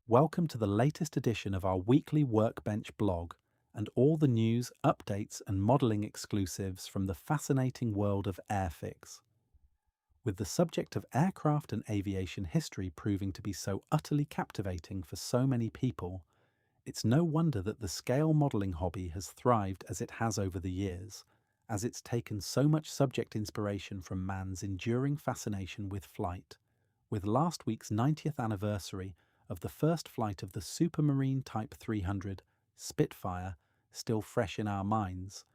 Welcome to the latest edition of our weekly Workbench blog and all the news, updates, and modelling exclusives from the fascinating world of Airfix. With the subject of aircraft and aviation history proving to be so utterly captivating for so many people, it's no wonder that the scale modelling hobby has thrived as it has over the years, as it's taken so much subject inspiration from man's enduring fascination with flight. With last week's 90th anniversary of the first flight of the Supermarine Type 300 Spitfire still fresh in our minds,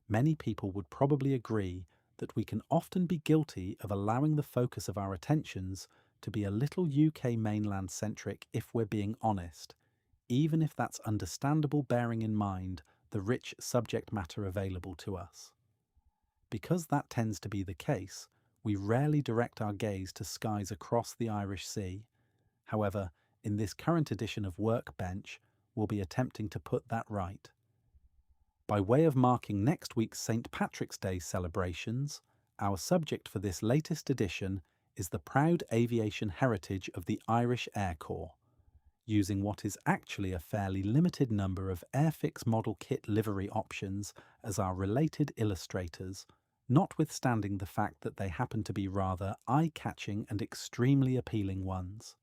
many people would probably agree that we can often be guilty of allowing the focus of our attentions to be a little UK mainland centric if we're being honest, even if that's understandable bearing in mind the rich subject matter available to us. Because that tends to be the case, we rarely direct our gaze to skies across the Irish Sea. However, in this current edition of Workbench, we'll be attempting to put that right. By way of marking next week's St. Patrick's Day celebrations, our subject for this latest edition is the proud aviation heritage of the Irish Air Corps, using what is actually a fairly limited number of Airfix model kit livery options as our related illustrators, notwithstanding the fact that they happen to be rather eye-catching and extremely appealing ones.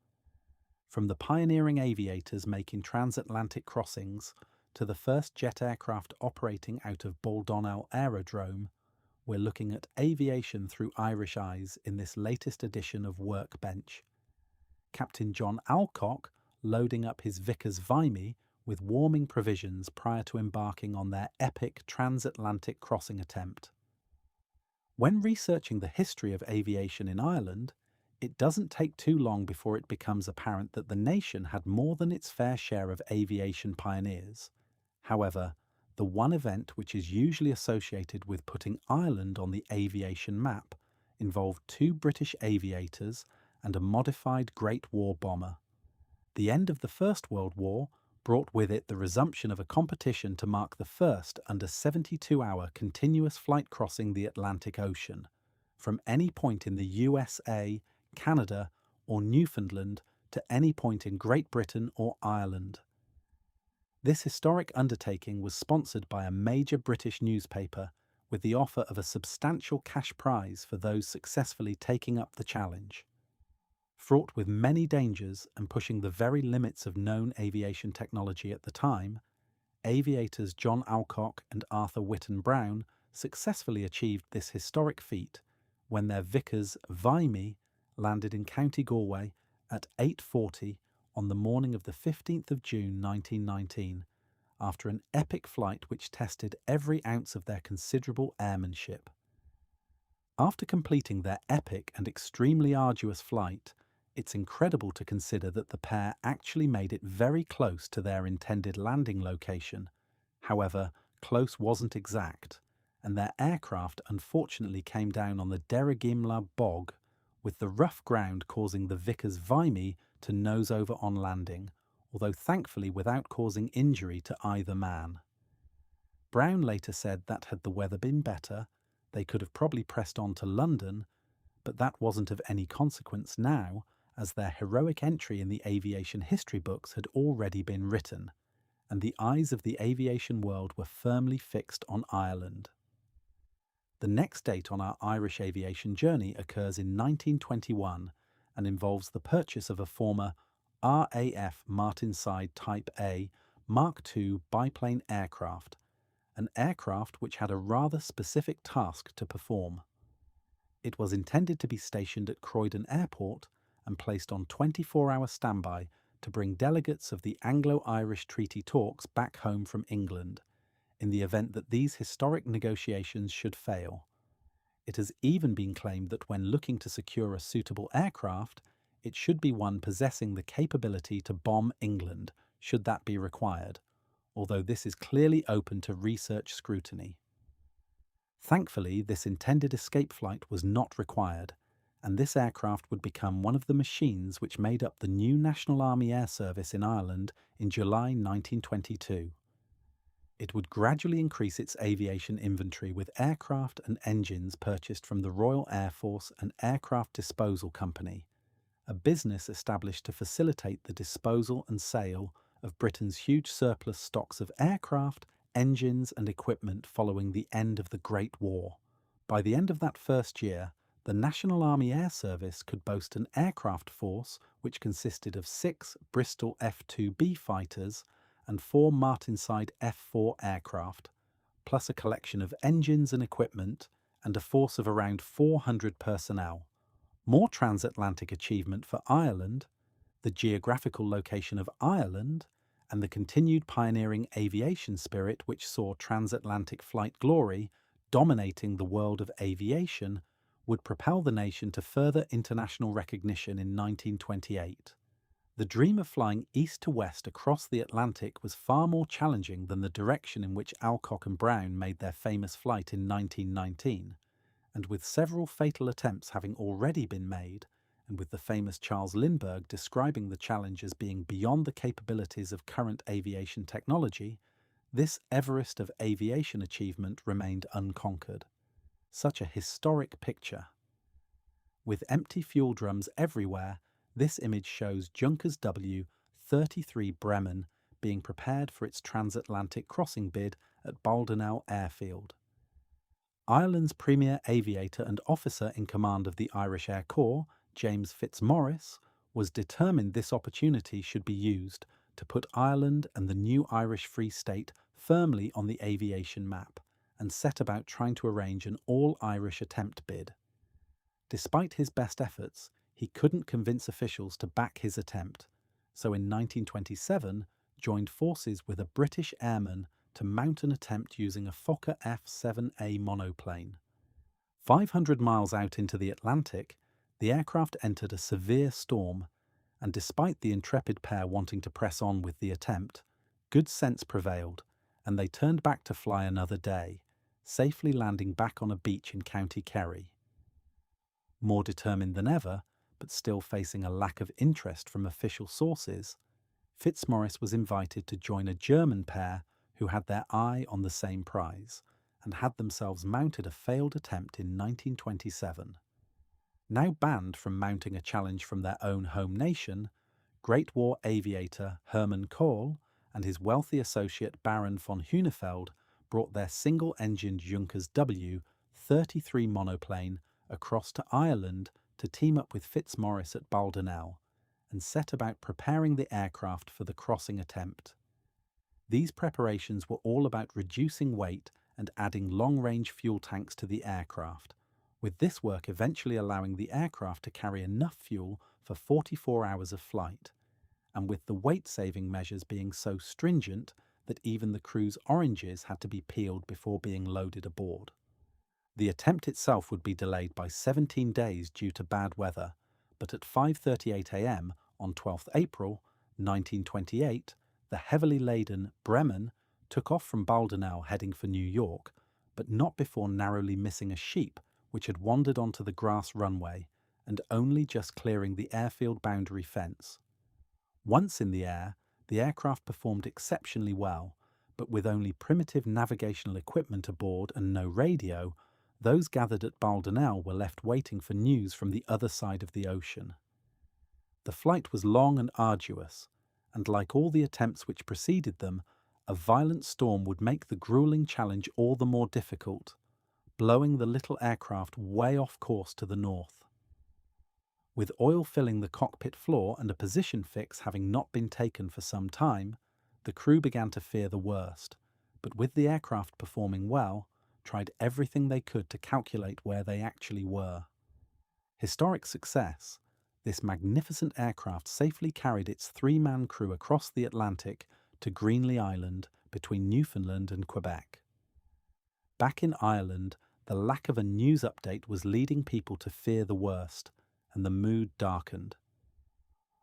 From the pioneering aviators making transatlantic crossings to the first jet aircraft operating out of Baldonnel Aerodrome, we're looking at aviation through Irish eyes in this latest edition of Workbench. Captain John Alcock loading up his Vickers Vimy with warming provisions prior to embarking on their epic transatlantic crossing attempt. When researching the history of aviation in Ireland, it doesn't take too long before it becomes apparent that the nation had more than its fair share of aviation pioneers. However, the one event which is usually associated with putting Ireland on the aviation map involved two British aviators and a modified Great War bomber. The end of the First World War brought with it the resumption of a competition to mark the first under 72-hour continuous flight crossing the Atlantic Ocean, from any point in the USA, Canada, or Newfoundland to any point in Great Britain or Ireland. This historic undertaking was sponsored by a major British newspaper with the offer of a substantial cash prize for those successfully taking up the challenge. Fraught with many dangers and pushing the very limits of known aviation technology at the time, aviators John Alcock and Arthur Whitton Brown successfully achieved this historic feat when their Vickers Vimy landed in County Galway at 8:40 on the morning of the 15th of June 1919, after an epic flight which tested every ounce of their considerable airmanship. After completing their epic and extremely arduous flight, it's incredible to consider that the pair actually made it very close to their intended landing location. However, close wasn't exact, and their aircraft unfortunately came down on the Derrygimla bog, with the rough ground causing the Vickers Vimy to nose over on landing, although thankfully without causing injury to either man. Brown later said that had the weather been better, they could have probably pressed on to London, but that wasn't of any consequence now, as their heroic entry in the aviation history books had already been written, and the eyes of the aviation world were firmly fixed on Ireland. The next date on our Irish aviation journey occurs in 1921 and involves the purchase of a former RAF Martinsyde Type A Mark II biplane aircraft, an aircraft which had a rather specific task to perform. It was intended to be stationed at Croydon Airport and placed on 24-hour standby to bring delegates of the Anglo-Irish treaty talks back home from England, in the event that these historic negotiations should fail. It has even been claimed that when looking to secure a suitable aircraft, it should be one possessing the capability to bomb England, should that be required, although this is clearly open to research scrutiny. Thankfully, this intended escape flight was not required, and this aircraft would become one of the machines which made up the new National Army Air Service in Ireland in July 1922. It would gradually increase its aviation inventory with aircraft and engines purchased from the Royal Air Force and Aircraft Disposal Company, a business established to facilitate the disposal and sale of Britain's huge surplus stocks of aircraft, engines, and equipment following the end of the Great War. By the end of that first year, the National Army Air Service could boast an aircraft force which consisted of 6 Bristol F-2B fighters and 4 Martinsyde F-4 aircraft, plus a collection of engines and equipment, and a force of around 400 personnel. More transatlantic achievement for Ireland, the geographical location of Ireland, and the continued pioneering aviation spirit which saw transatlantic flight glory dominating the world of aviation would propel the nation to further international recognition in 1928. The dream of flying east to west across the Atlantic was far more challenging than the direction in which Alcock and Brown made their famous flight in 1919, and with several fatal attempts having already been made, and with the famous Charles Lindbergh describing the challenge as being beyond the capabilities of current aviation technology, this Everest of aviation achievement remained unconquered. Such a historic picture. With empty fuel drums everywhere, this image shows Junkers W-33 Bremen being prepared for its transatlantic crossing bid at Baldonnel Airfield. Ireland's premier aviator and officer in command of the Irish Air Corps, James Fitzmaurice, was determined this opportunity should be used to put Ireland and the new Irish Free State firmly on the aviation map, and set about trying to arrange an all-Irish attempt bid. Despite his best efforts, he couldn't convince officials to back his attempt, so in 1927 joined forces with a British airman to mount an attempt using a Fokker F-7A monoplane. 500 miles out into the Atlantic, the aircraft entered a severe storm, and despite the intrepid pair wanting to press on with the attempt, good sense prevailed, and they turned back to fly another day, safely landing back on a beach in County Kerry. More determined than ever, but still facing a lack of interest from official sources, Fitzmaurice was invited to join a German pair who had their eye on the same prize, and had themselves mounted a failed attempt in 1927. Now banned from mounting a challenge from their own home nation, Great War aviator Hermann Kohl and his wealthy associate Baron von Hunefeld brought their single-engined Junkers W-33 monoplane across to Ireland to team up with Fitzmaurice at Baldonnel, and set about preparing the aircraft for the crossing attempt. These preparations were all about reducing weight and adding long-range fuel tanks to the aircraft, with this work eventually allowing the aircraft to carry enough fuel for 44 hours of flight, and with the weight-saving measures being so stringent that even the crew's oranges had to be peeled before being loaded aboard. The attempt itself would be delayed by 17 days due to bad weather, but at 5:38 a.m. on 12th April 1928, the heavily laden Bremen took off from Baldonnel heading for New York, but not before narrowly missing a sheep which had wandered onto the grass runway and only just clearing the airfield boundary fence. Once in the air, the aircraft performed exceptionally well, but with only primitive navigational equipment aboard and no radio, those gathered at Baldonnel were left waiting for news from the other side of the ocean. The flight was long and arduous, and like all the attempts which preceded them, a violent storm would make the grueling challenge all the more difficult, blowing the little aircraft way off course to the north. With oil filling the cockpit floor and a position fix having not been taken for some time, the crew began to fear the worst, but with the aircraft performing well, tried everything they could to calculate where they actually were. Historic success, this magnificent aircraft safely carried its 3-man crew across the Atlantic to Greenly Island between Newfoundland and Quebec. Back in Ireland, the lack of a news update was leading people to fear the worst, and the mood darkened.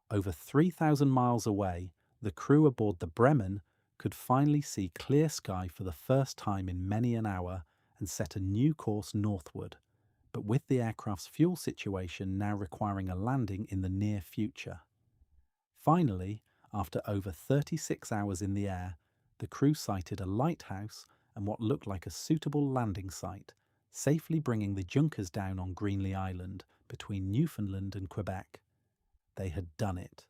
Over 3,000 miles away, the crew aboard the Bremen could finally see clear sky for the first time in many an hour and set a new course northward, but with the aircraft's fuel situation now requiring a landing in the near future. Finally, after over 36 hours in the air, the crew sighted a lighthouse and what looked like a suitable landing site, safely bringing the Junkers down on Greenly Island between Newfoundland and Quebec. they had done it.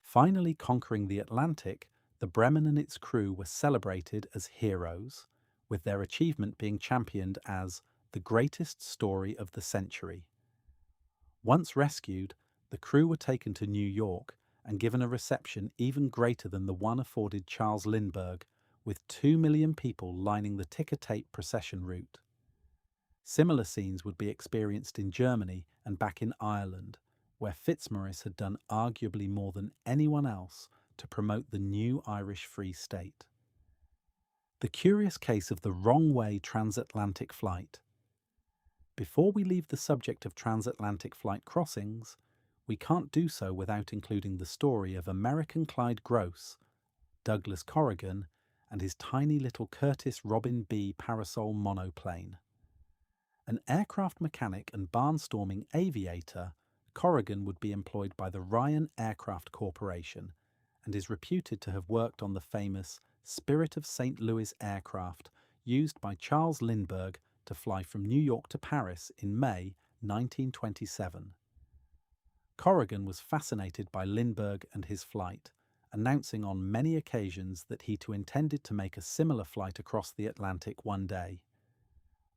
Finally conquering the Atlantic, the Bremen and its crew were celebrated as heroes, with their achievement being championed as the greatest story of the century. Once rescued, the crew were taken to New York and given a reception even greater than the one afforded Charles Lindbergh, with 2 million people lining the ticker-tape procession route. Similar scenes would be experienced in Germany and back in Ireland, where Fitzmaurice had done arguably more than anyone else to promote the new Irish Free State. The curious case of the Wrong Way transatlantic flight. Before we leave the subject of transatlantic flight crossings, we can't do so without including the story of American Clyde Gross, Douglas Corrigan, and his tiny little Curtiss Robin B parasol monoplane. An aircraft mechanic and barnstorming aviator, Corrigan would be employed by the Ryan Aircraft Corporation and is reputed to have worked on the famous Spirit of St. Louis aircraft used by Charles Lindbergh to fly from New York to Paris in May 1927. Corrigan was fascinated by Lindbergh and his flight, announcing on many occasions that he too intended to make a similar flight across the Atlantic one day.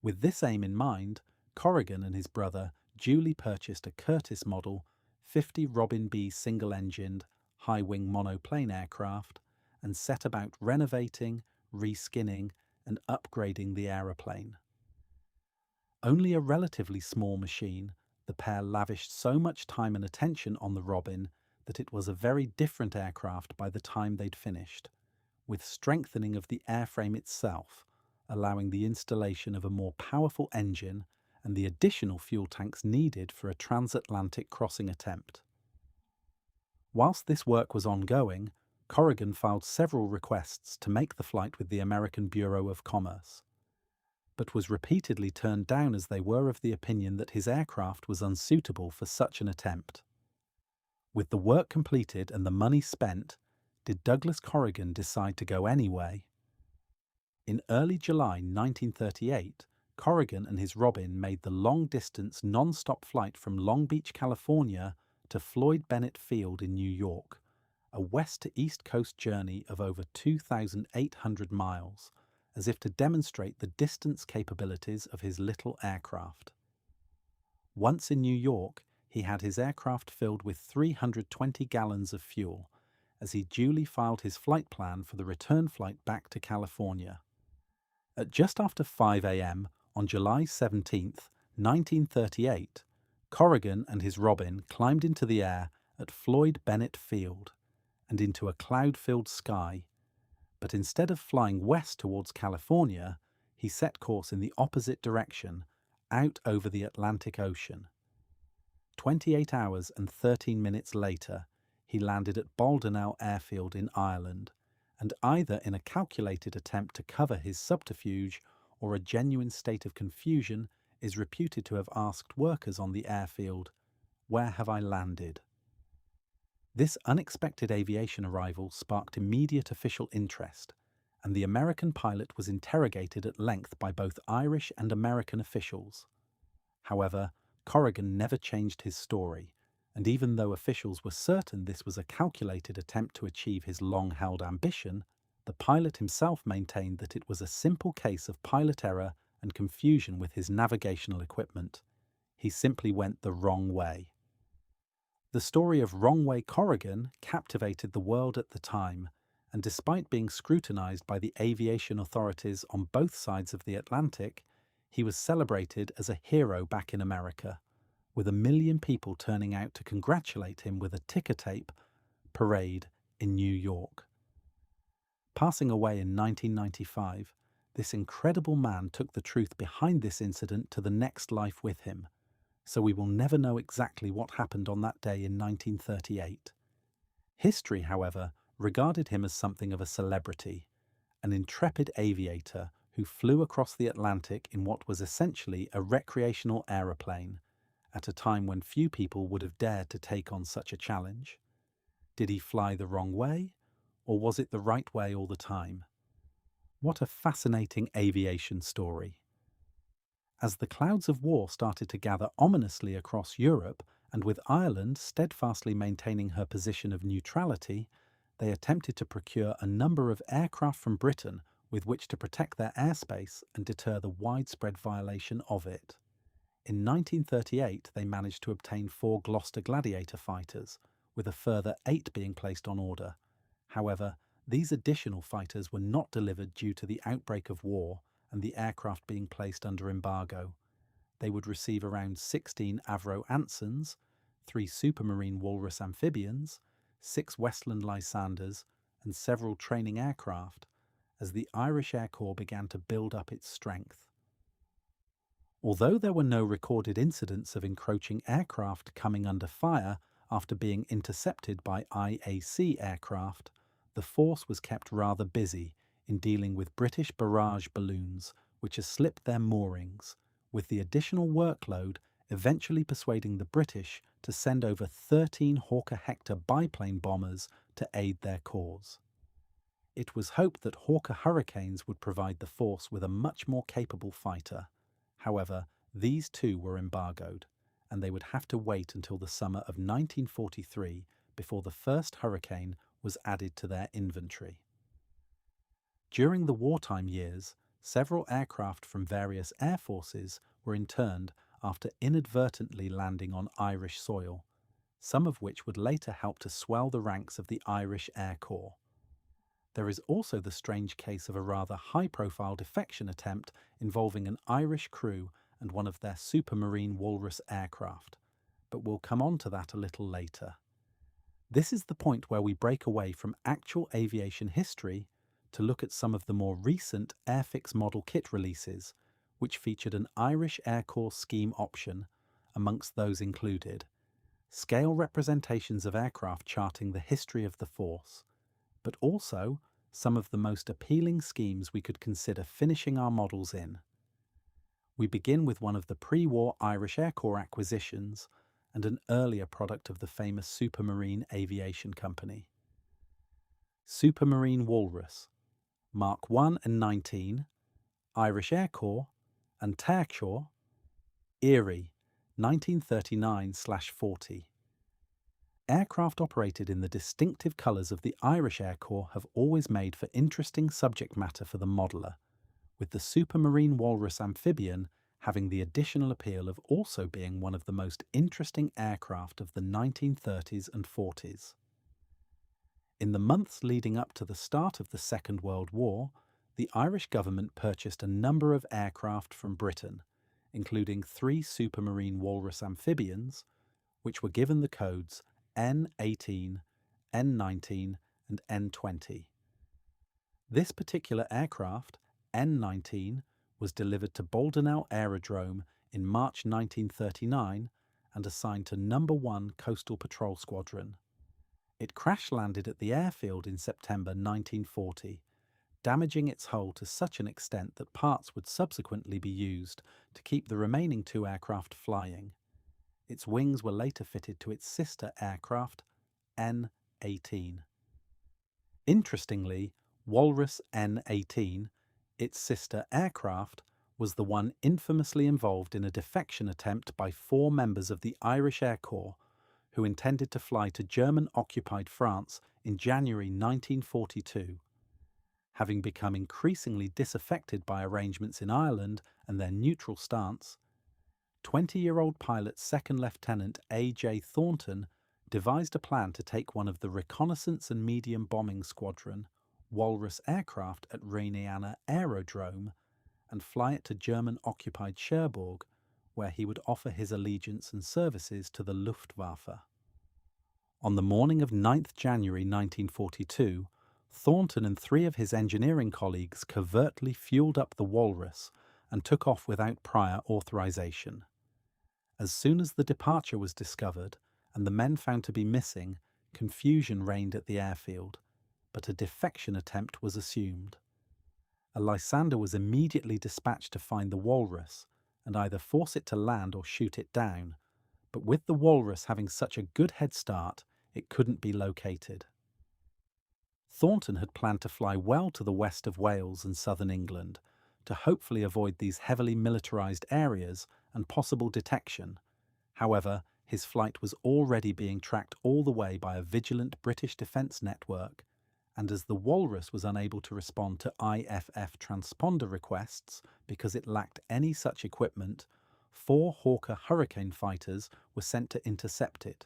With this aim in mind, Corrigan and his brother duly purchased a Curtiss model 50 Robin B single-engined, high-wing monoplane aircraft and set about renovating, reskinning and upgrading the aeroplane. Only a relatively small machine, the pair lavished so much time and attention on the Robin that it was a very different aircraft by the time they'd finished, with strengthening of the airframe itself, allowing the installation of a more powerful engine and the additional fuel tanks needed for a transatlantic crossing attempt. Whilst this work was ongoing, Corrigan filed several requests to make the flight with the American Bureau of Commerce, but was repeatedly turned down as they were of the opinion that his aircraft was unsuitable for such an attempt. With the work completed and the money spent, did Douglas Corrigan decide to go anyway? In early July 1938, Corrigan and his Robin made the long-distance non-stop flight from Long Beach, California to Floyd Bennett Field in New York, a west to east coast journey of over 2,800 miles, as if to demonstrate the distance capabilities of his little aircraft. Once in New York, he had his aircraft filled with 320 gallons of fuel, as he duly filed his flight plan for the return flight back to California. At just after 5 a.m. on July 17, 1938, Corrigan and his Robin climbed into the air at Floyd Bennett Field and into a cloud-filled sky, but instead of flying west towards California, he set course in the opposite direction, out over the Atlantic Ocean. 28 hours and 13 minutes later, he landed at Baldonnel Airfield in Ireland, and either in a calculated attempt to cover his subterfuge or a genuine state of confusion, is reputed to have asked workers on the airfield, "Where have I landed?" This unexpected aviation arrival sparked immediate official interest, and the American pilot was interrogated at length by both Irish and American officials. However, Corrigan never changed his story, and even though officials were certain this was a calculated attempt to achieve his long-held ambition, the pilot himself maintained that it was a simple case of pilot error and confusion with his navigational equipment. He simply went the wrong way. The story of Wrong Way Corrigan captivated the world at the time, and despite being scrutinized by the aviation authorities on both sides of the Atlantic, he was celebrated as a hero back in America, with 1 million people turning out to congratulate him with a ticker-tape parade in New York. Passing away in 1995, this incredible man took the truth behind this incident to the next life with him, so we will never know exactly what happened on that day in 1938. History, however, regarded him as something of a celebrity, an intrepid aviator who flew across the Atlantic in what was essentially a recreational aeroplane, at a time when few people would have dared to take on such a challenge. Did he fly the wrong way, or was it the right way all the time? What a fascinating aviation story. As the clouds of war started to gather ominously across Europe and with Ireland steadfastly maintaining her position of neutrality, they attempted to procure a number of aircraft from Britain with which to protect their airspace and deter the widespread violation of it. In 1938, they managed to obtain 4 Gloucester Gladiator fighters, with a further 8 being placed on order. However, these additional fighters were not delivered due to the outbreak of war and the aircraft being placed under embargo. They would receive around 16 Avro Ansons, 3 Supermarine Walrus amphibians, 6 Westland Lysanders, and several training aircraft, as the Irish Air Corps began to build up its strength. Although there were no recorded incidents of encroaching aircraft coming under fire after being intercepted by IAC aircraft, the force was kept rather busy in dealing with British barrage balloons which had slipped their moorings, with the additional workload eventually persuading the British to send over 13 Hawker Hector biplane bombers to aid their cause. It was hoped that Hawker Hurricanes would provide the force with a much more capable fighter. However, these too were embargoed, and they would have to wait until the summer of 1943 before the first Hurricane was added to their inventory. During the wartime years, several aircraft from various air forces were interned after inadvertently landing on Irish soil, some of which would later help to swell the ranks of the Irish Air Corps. There is also the strange case of a rather high-profile defection attempt involving an Irish crew and one of their Supermarine Walrus aircraft, but we'll come on to that a little later. This is the point where we break away from actual aviation history to look at some of the more recent Airfix model kit releases, which featured an Irish Air Corps scheme option, amongst those included scale representations of aircraft charting the history of the force, but also some of the most appealing schemes we could consider finishing our models in. We begin with one of the pre-war Irish Air Corps acquisitions and an earlier product of the famous Supermarine Aviation Company. Supermarine Walrus, Mark 1 and 19, Irish Air Corps, and Taoiseach, Erie, 1939/40. Aircraft operated in the distinctive colours of the Irish Air Corps have always made for interesting subject matter for the modeller, with the Supermarine Walrus amphibian having the additional appeal of also being one of the most interesting aircraft of the 1930s and 40s. In the months leading up to the start of the Second World War, the Irish government purchased a number of aircraft from Britain, including 3 Supermarine Walrus amphibians, which were given the codes N-18, N-19 and N-20. This particular aircraft, N-19, was delivered to Baldenell Aerodrome in March 1939 and assigned to No. 1 Coastal Patrol Squadron. It crash-landed at the airfield in September 1940, damaging its hull to such an extent that parts would subsequently be used to keep the remaining 2 aircraft flying. Its wings were later fitted to its sister aircraft, N-18. Interestingly, Walrus N-18, its sister aircraft, was the one infamously involved in a defection attempt by 4 members of the Irish Air Corps who intended to fly to German-occupied France in January 1942. Having become increasingly disaffected by arrangements in Ireland and their neutral stance, 20-year-old pilot Second Lieutenant A.J. Thornton devised a plan to take one of the Reconnaissance and Medium Bombing Squadron Walrus aircraft at Rainiana Aerodrome and fly it to German-occupied Cherbourg, where he would offer his allegiance and services to the Luftwaffe. On the morning of 9th January 1942, Thornton and 3 of his engineering colleagues covertly fueled up the Walrus and took off without prior authorization. As soon as the departure was discovered and the men found to be missing, confusion reigned at the airfield, but a defection attempt was assumed. A Lysander was immediately dispatched to find the Walrus and either force it to land or shoot it down, but with the Walrus having such a good head start, it couldn't be located. Thornton had planned to fly well to the west of Wales and southern England to hopefully avoid these heavily militarised areas and possible detection. However, his flight was already being tracked all the way by a vigilant British defence network, and as the Walrus was unable to respond to IFF transponder requests because it lacked any such equipment, 4 Hawker Hurricane fighters were sent to intercept it.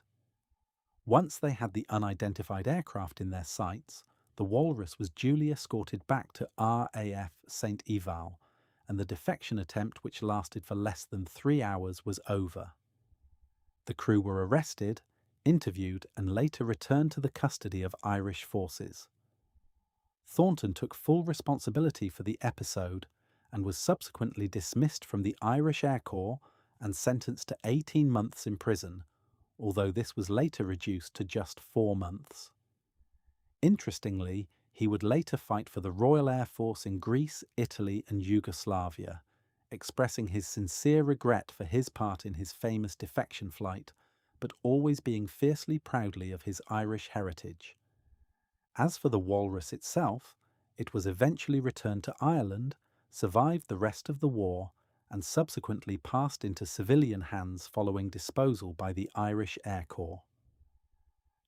Once they had the unidentified aircraft in their sights, the Walrus was duly escorted back to RAF St. Eval, and the defection attempt, which lasted for less than 3 hours, was over. The crew were arrested, interviewed, and later returned to the custody of Irish forces. Thornton took full responsibility for the episode and was subsequently dismissed from the Irish Air Corps and sentenced to 18 months in prison, although this was later reduced to just 4 months. Interestingly, he would later fight for the Royal Air Force in Greece, Italy, and Yugoslavia, expressing his sincere regret for his part in his famous defection flight, but always being fiercely proudly of his Irish heritage. As for the Walrus itself, it was eventually returned to Ireland, survived the rest of the war, and subsequently passed into civilian hands following disposal by the Irish Air Corps.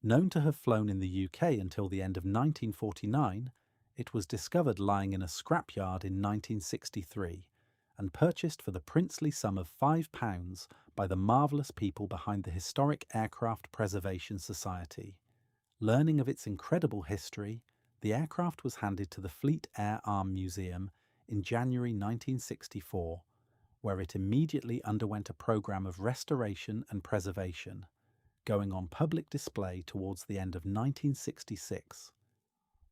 Known to have flown in the UK until the end of 1949, it was discovered lying in a scrapyard in 1963 and purchased for the princely sum of £5 by the marvellous people behind the Historic Aircraft Preservation Society. Learning of its incredible history, the aircraft was handed to the Fleet Air Arm Museum in January 1964, where it immediately underwent a programme of restoration and preservation, going on public display towards the end of 1966.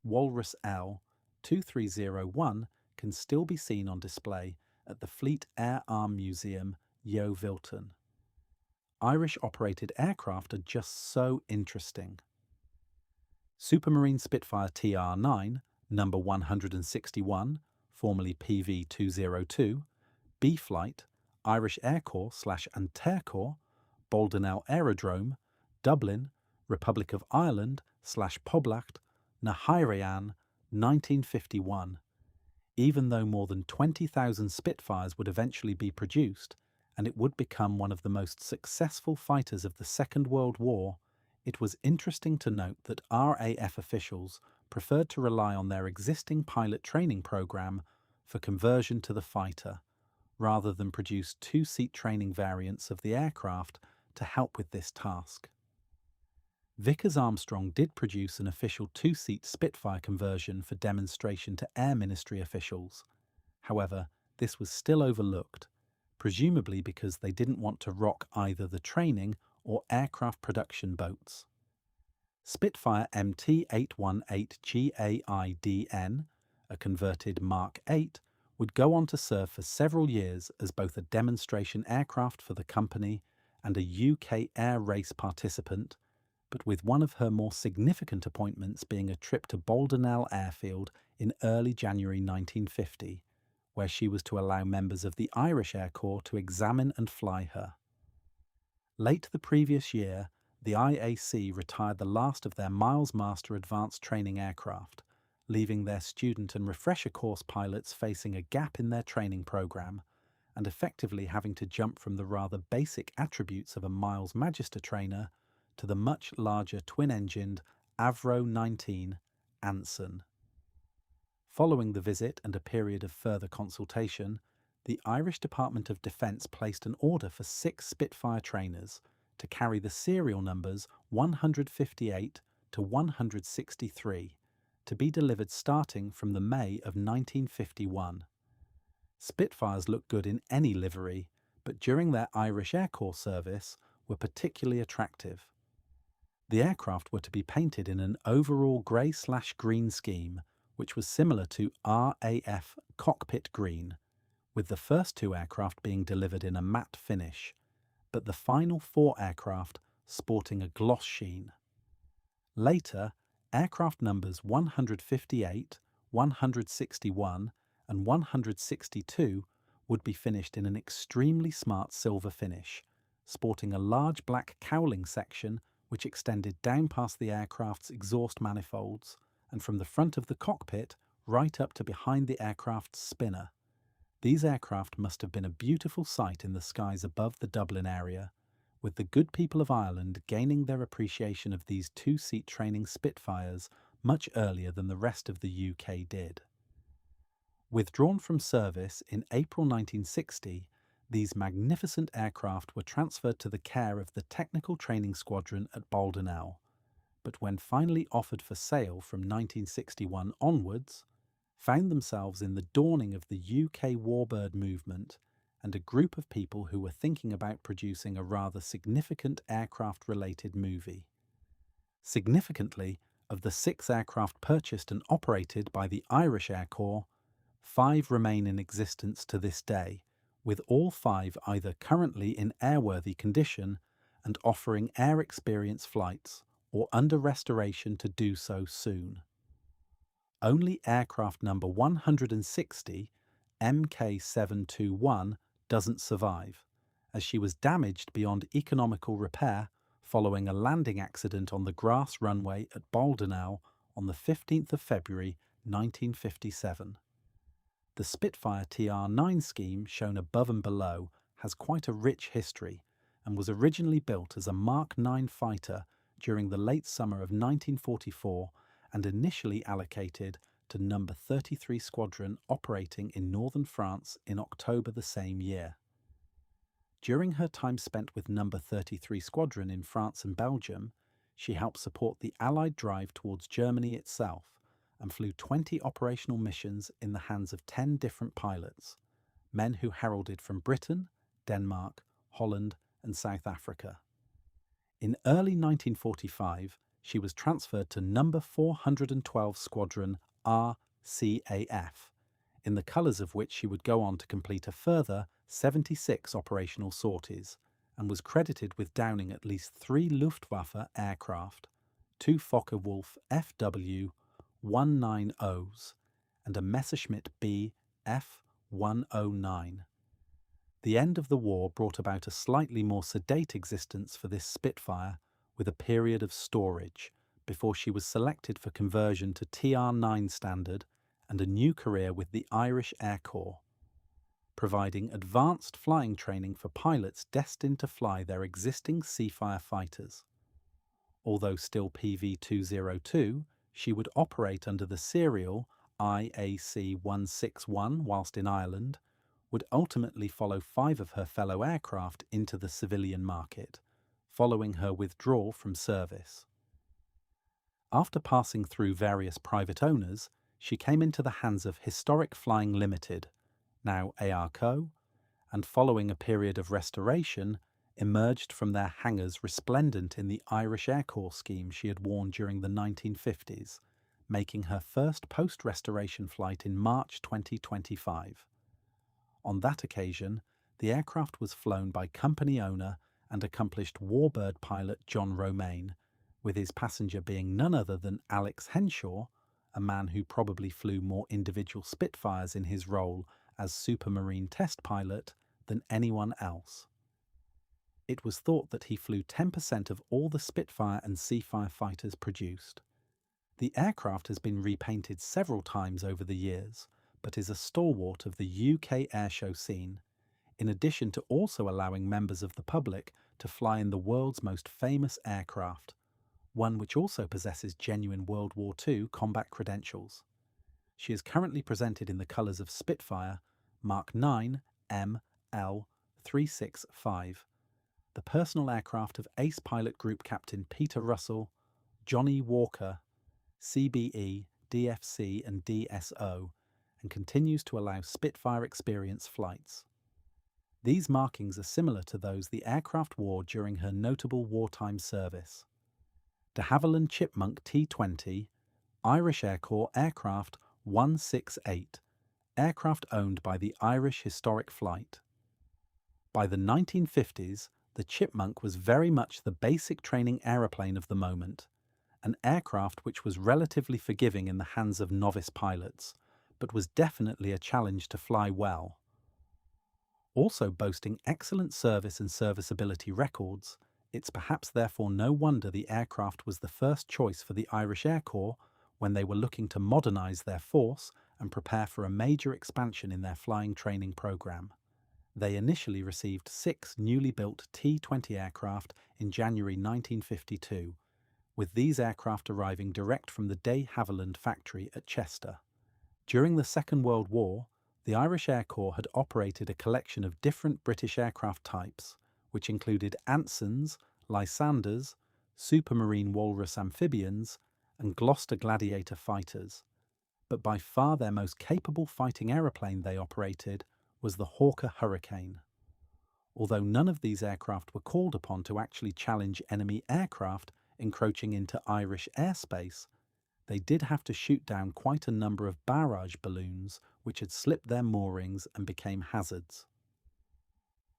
Walrus L 2301 can still be seen on display at the Fleet Air Arm Museum, Yeovil. Irish-operated aircraft are just so interesting. Supermarine Spitfire TR-9, number 161, formerly PV-202, B-Flight, Irish Air Corps / Antair Corps, Baldownell Aerodrome, Dublin, Republic of Ireland / Poblacht, na hAeráin, 1951. Even though more than 20,000 Spitfires would eventually be produced, and it would become one of the most successful fighters of the Second World War, it was interesting to note that RAF officials preferred to rely on their existing pilot training program for conversion to the fighter, rather than produce 2-seat training variants of the aircraft to help with this task. Vickers Armstrong did produce an official 2-seat Spitfire conversion for demonstration to Air Ministry officials. However, this was still overlooked, presumably because they didn't want to rock either the training or aircraft production boats. Spitfire MT-818GAIDN, a converted Mark 8, would go on to serve for several years as both a demonstration aircraft for the company and a UK air race participant, but with one of her more significant appointments being a trip to Baldownell Airfield in early January 1950, where she was to allow members of the Irish Air Corps to examine and fly her. Late the previous year, the IAC retired the last of their Miles Master advanced training aircraft, leaving their student and refresher course pilots facing a gap in their training program and effectively having to jump from the rather basic attributes of a Miles Magister trainer to the much larger twin-engined Avro 19 Anson. Following the visit and a period of further consultation, the Irish Department of Defence placed an order for 6 Spitfire trainers to carry the serial numbers 158 to 163 to be delivered starting from the May of 1951. Spitfires look good in any livery, but during their Irish Air Corps service were particularly attractive. The aircraft were to be painted in an overall grey/green scheme, which was similar to RAF cockpit green, with the first 2 aircraft being delivered in a matte finish, but the final 4 aircraft sporting a gloss sheen. Later, aircraft numbers 158, 161 and 162 would be finished in an extremely smart silver finish, sporting a large black cowling section which extended down past the aircraft's exhaust manifolds and from the front of the cockpit right up to behind the aircraft's spinner. These aircraft must have been a beautiful sight in the skies above the Dublin area, with the good people of Ireland gaining their appreciation of these two-seat training Spitfires much earlier than the rest of the UK did. Withdrawn from service in April 1960, these magnificent aircraft were transferred to the care of the Technical Training Squadron at Baldonnel, but when finally offered for sale from 1961 onwards, found themselves in the dawning of the UK warbird movement and a group of people who were thinking about producing a rather significant aircraft-related movie. Significantly, of the 6 aircraft purchased and operated by the Irish Air Corps, 5 remain in existence to this day, with all 5 either currently in airworthy condition and offering air experience flights or under restoration to do so soon. Only aircraft number 160, MK721, doesn't survive, as she was damaged beyond economical repair following a landing accident on the grass runway at Baldonnel on the 15th of February 1957. The Spitfire TR-9 scheme shown above and below has quite a rich history and was originally built as a Mark 9 fighter during the late summer of 1944 and initially allocated to No. 33 Squadron operating in northern France in October the same year. During her time spent with No. 33 Squadron in France and Belgium, she helped support the Allied drive towards Germany itself and flew 20 operational missions in the hands of 10 different pilots, men who heralded from Britain, Denmark, Holland and South Africa. In early 1945, she was transferred to No. 412 Squadron RCAF, in the colours of which she would go on to complete a further 76 operational sorties, and was credited with downing at least 3 Luftwaffe aircraft, 2 Focke-Wulf FW-190s, and a Messerschmitt B F-109. The end of the war brought about a slightly more sedate existence for this Spitfire, with a period of storage, before she was selected for conversion to TR-9 standard and a new career with the Irish Air Corps, providing advanced flying training for pilots destined to fly their existing Seafire fighters. Although still PV-202, she would operate under the serial IAC-161 whilst in Ireland, would ultimately follow 5 of her fellow aircraft into the civilian market, following her withdrawal from service. After passing through various private owners, she came into the hands of Historic Flying Limited, now ARCO, and following a period of restoration, emerged from their hangars resplendent in the Irish Air Corps scheme she had worn during the 1950s, making her first post-restoration flight in March 2025. On that occasion, the aircraft was flown by company owner and accomplished warbird pilot John Romaine, with his passenger being none other than Alex Henshaw, a man who probably flew more individual Spitfires in his role as Supermarine test pilot than anyone else. It was thought that he flew 10% of all the Spitfire and Seafire fighters produced. The aircraft has been repainted several times over the years, but is a stalwart of the UK airshow scene, in addition to also allowing members of the public to fly in the world's most famous aircraft, one which also possesses genuine World War II combat credentials. She is currently presented in the colours of Spitfire, Mark 9 ML 365, the personal aircraft of ace pilot group captain Peter Russell, Johnny Walker, CBE, DFC and DSO, and continues to allow Spitfire experience flights. These markings are similar to those the aircraft wore during her notable wartime service. De Havilland Chipmunk T-20, Irish Air Corps Aircraft 168, aircraft owned by the Irish Historic Flight. By the 1950s, the Chipmunk was very much the basic training aeroplane of the moment, an aircraft which was relatively forgiving in the hands of novice pilots, but was definitely a challenge to fly well. Also boasting excellent service and serviceability records, it's perhaps therefore no wonder the aircraft was the first choice for the Irish Air Corps when they were looking to modernise their force and prepare for a major expansion in their flying training programme. They initially received 6 newly built T-20 aircraft in January 1952, with these aircraft arriving direct from the de Havilland factory at Chester. During the Second World War, the Irish Air Corps had operated a collection of different British aircraft types, which included Ansons, Lysanders, Supermarine Walrus amphibians, and Gloucester Gladiator fighters. But by far their most capable fighting aeroplane they operated was the Hawker Hurricane. Although none of these aircraft were called upon to actually challenge enemy aircraft encroaching into Irish airspace, they did have to shoot down quite a number of barrage balloons which had slipped their moorings and became hazards.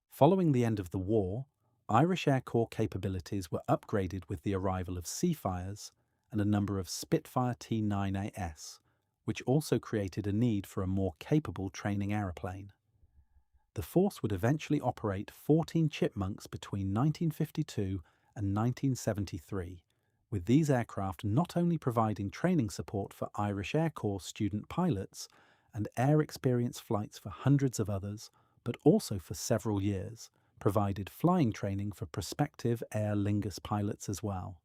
Following the end of the war, Irish Air Corps capabilities were upgraded with the arrival of Seafires and a number of Spitfire T9AS, which also created a need for a more capable training aeroplane. The force would eventually operate 14 Chipmunks between 1952 and 1973, with these aircraft not only providing training support for Irish Air Corps student pilots and air experience flights for hundreds of others, but also for several years, provided flying training for prospective Aer Lingus pilots as well.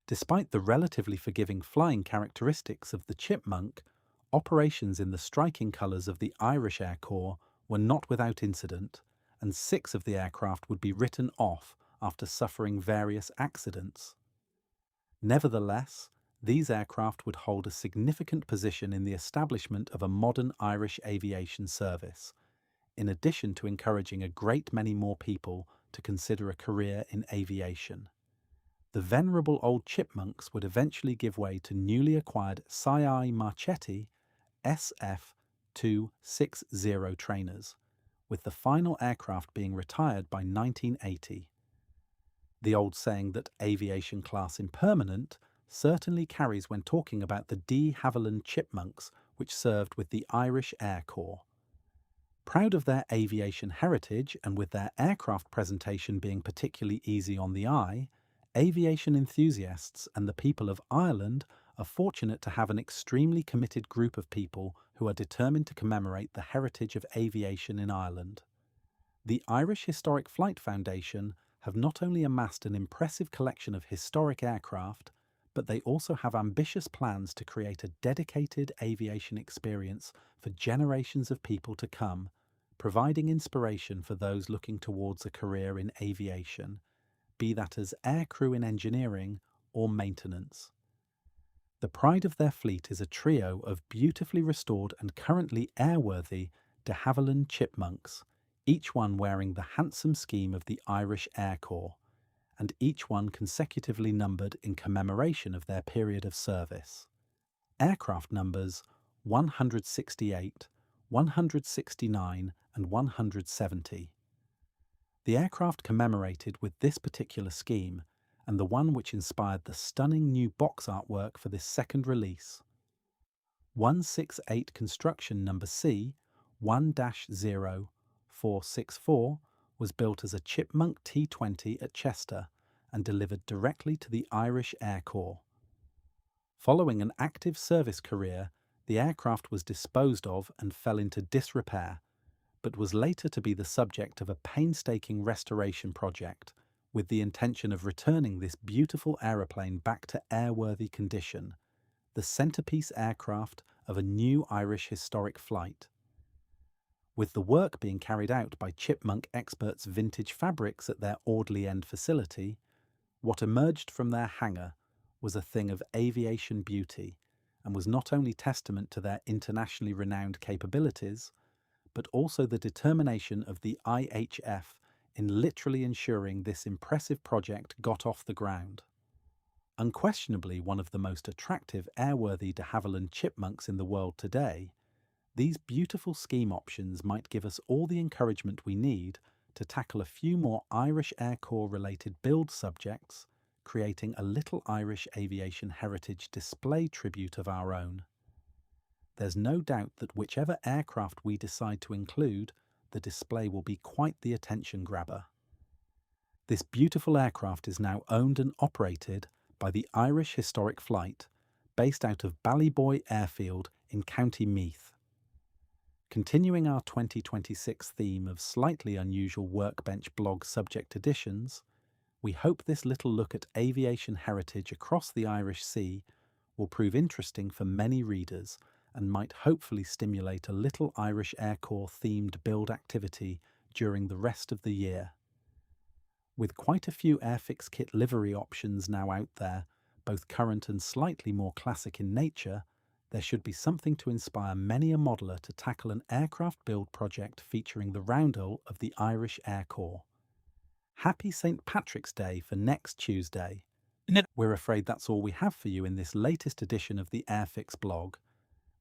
Despite the relatively forgiving flying characteristics of the Chipmunk, operations in the striking colours of the Irish Air Corps were not without incident, and 6 of the aircraft would be written off after suffering various accidents. Nevertheless, these aircraft would hold a significant position in the establishment of a modern Irish aviation service, in addition to encouraging a great many more people to consider a career in aviation. The venerable old Chipmunks would eventually give way to newly acquired Sci Marchetti SF-260 trainers, with the final aircraft being retired by 1980. The old saying that aviation class impermanent certainly carries when talking about the de Havilland Chipmunks, which served with the Irish Air Corps. Proud of their aviation heritage and with their aircraft presentation being particularly easy on the eye, aviation enthusiasts and the people of Ireland are fortunate to have an extremely committed group of people who are determined to commemorate the heritage of aviation in Ireland. The Irish Historic Flight Foundation have not only amassed an impressive collection of historic aircraft, but they also have ambitious plans to create a dedicated aviation experience for generations of people to come, providing inspiration for those looking towards a career in aviation, be that as aircrew in engineering or maintenance. The pride of their fleet is a trio of beautifully restored and currently airworthy de Havilland Chipmunks, each one wearing the handsome scheme of the Irish Air Corps, and each one consecutively numbered in commemoration of their period of service. Aircraft numbers 168, 169 and 170. The aircraft commemorated with this particular scheme, and the one which inspired the stunning new box artwork for this second release. 168 construction number C 1-0464 was built as a Chipmunk T-20 at Chester and delivered directly to the Irish Air Corps. Following an active service career, the aircraft was disposed of and fell into disrepair, but was later to be the subject of a painstaking restoration project, with the intention of returning this beautiful aeroplane back to airworthy condition, the centrepiece aircraft of a new Irish historic flight. With the work being carried out by Chipmunk experts Vintage Fabrics at their Audley End facility, what emerged from their hangar was a thing of aviation beauty, and was not only testament to their internationally renowned capabilities, but also the determination of the IHF in literally ensuring this impressive project got off the ground. Unquestionably one of the most attractive airworthy de Havilland Chipmunks in the world today, these beautiful scheme options might give us all the encouragement we need to tackle a few more Irish Air Corps related build subjects, creating a little Irish aviation heritage display tribute of our own. There's no doubt that whichever aircraft we decide to include, the display will be quite the attention grabber. This beautiful aircraft is now owned and operated by the Irish Historic Flight, based out of Ballyboy Airfield in County Meath. Continuing our 2026 theme of slightly unusual Workbench blog subject editions, we hope this little look at aviation heritage across the Irish Sea will prove interesting for many readers and might hopefully stimulate a little Irish Air Corps themed build activity during the rest of the year. With quite a few Airfix kit livery options now out there, both current and slightly more classic in nature, there should be something to inspire many a modeller to tackle an aircraft build project featuring the roundel of the Irish Air Corps. Happy St. Patrick's Day for next Tuesday. We're afraid that's all we have for you in this latest edition of the Airfix blog,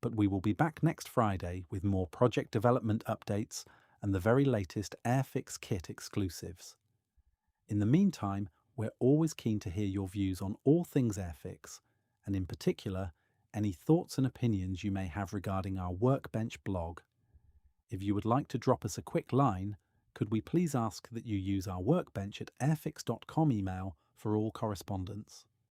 but we will be back next Friday with more project development updates and the very latest Airfix kit exclusives. In the meantime, we're always keen to hear your views on all things Airfix, and in particular, any thoughts and opinions you may have regarding our Workbench blog. If you would like to drop us a quick line, could we please ask that you use our Workbench at airfix.com email for all correspondence?